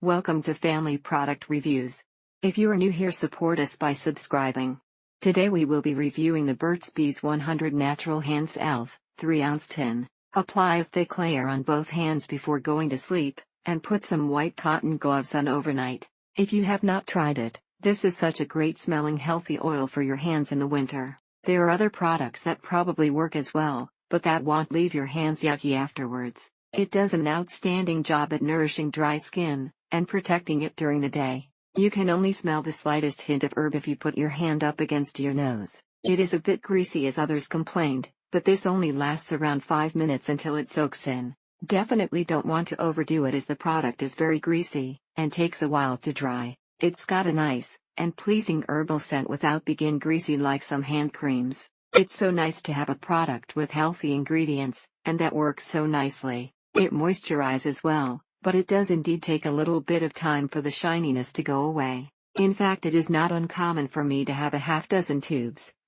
Welcome to Family Product Reviews. If you are new here, support us by subscribing. Today we will be reviewing the Burt's Bees 100 Natural Hand Salve, 3-ounce tin. Apply a thick layer on both hands before going to sleep, and put some white cotton gloves on overnight. If you have not tried it, this is such a great smelling healthy oil for your hands in the winter. There are other products that probably work as well, but that won't leave your hands yucky afterwards. It does an outstanding job at nourishing dry skin and protecting it during the day. You can only smell the slightest hint of herb if you put your hand up against your nose. It is a bit greasy as others complained, but this only lasts around 5 minutes until it soaks in. Definitely don't want to overdo it as the product is very greasy and takes a while to dry. It's got a nice and pleasing herbal scent without being greasy like some hand creams. It's so nice to have a product with healthy ingredients, and that works so nicely. It moisturizes well, but it does indeed take a little bit of time for the shininess to go away. In fact, it is not uncommon for me to have a half-dozen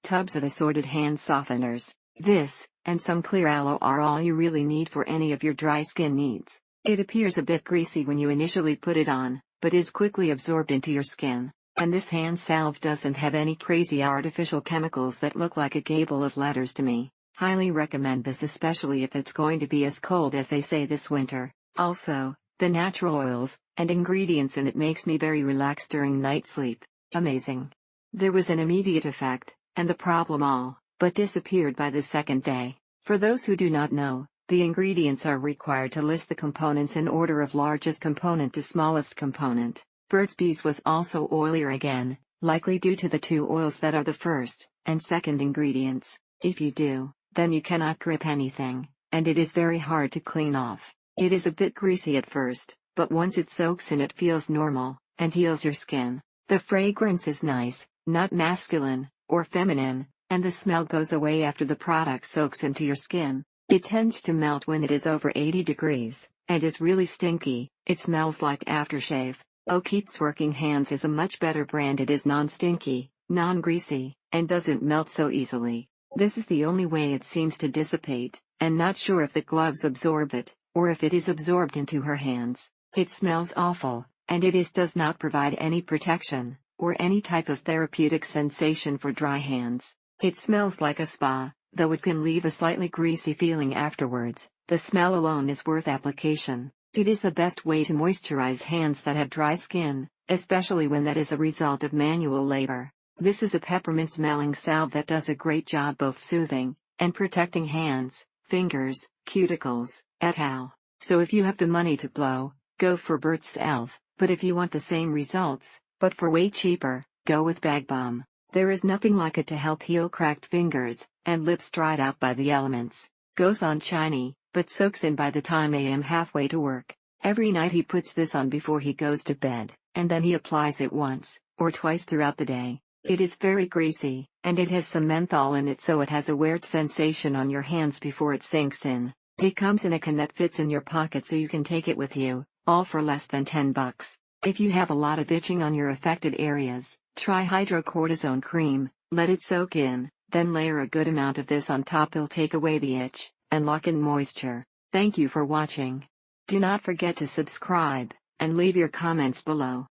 tubs of assorted hand softeners. This, and some clear aloe are all you really need for any of your dry skin needs. It appears a bit greasy when you initially put it on, but is quickly absorbed into your skin. And this hand salve doesn't have any crazy artificial chemicals that look like a gable of letters to me. Highly recommend this, especially if it's going to be as cold as they say this winter. Also, the natural oils and ingredients in it makes me very relaxed during night sleep. Amazing. There was an immediate effect, and the problem all but disappeared by the second day. For those who do not know, the ingredients are required to list the components in order of largest component to smallest component. Burt's Bees was also oilier again, likely due to the two oils that are the first and second ingredients. If you do, then you cannot grip anything, and it is very hard to clean off. It is a bit greasy at first, but once it soaks in it feels normal, and heals your skin. The fragrance is nice, not masculine or feminine, and the smell goes away after the product soaks into your skin. It tends to melt when it is over 80 degrees, and is really stinky. It smells like aftershave. Oh, Keeps Working Hands is a much better brand. It is non-stinky, non-greasy, and doesn't melt so easily. This is the only way it seems to dissipate, and not sure if the gloves absorb it, or if it is absorbed into her hands. It smells awful, and does not provide any protection, or any type of therapeutic sensation for dry hands. It smells like a spa, though it can leave a slightly greasy feeling afterwards. The smell alone is worth application. It is the best way to moisturize hands that have dry skin, especially when that is a result of manual labor. This is a peppermint smelling salve that does a great job both soothing and protecting hands, fingers, cuticles, et al. So if you have the money to blow, go for Burt's Salve, but if you want the same results, but for way cheaper, go with Bag Balm. There is nothing like it to help heal cracked fingers and lips dried out by the elements. Goes on shiny, but soaks in by the time I am halfway to work. Every night he puts this on before he goes to bed, and then he applies it once or twice throughout the day. It is very greasy, and it has some menthol in it, so it has a weird sensation on your hands before it sinks in. It comes in a can that fits in your pocket so you can take it with you, all for less than $10. If you have a lot of itching on your affected areas, try hydrocortisone cream, let it soak in, then layer a good amount of this on top. It'll take away the itch and lock in moisture. Thank you for watching. Do not forget to subscribe and leave your comments below.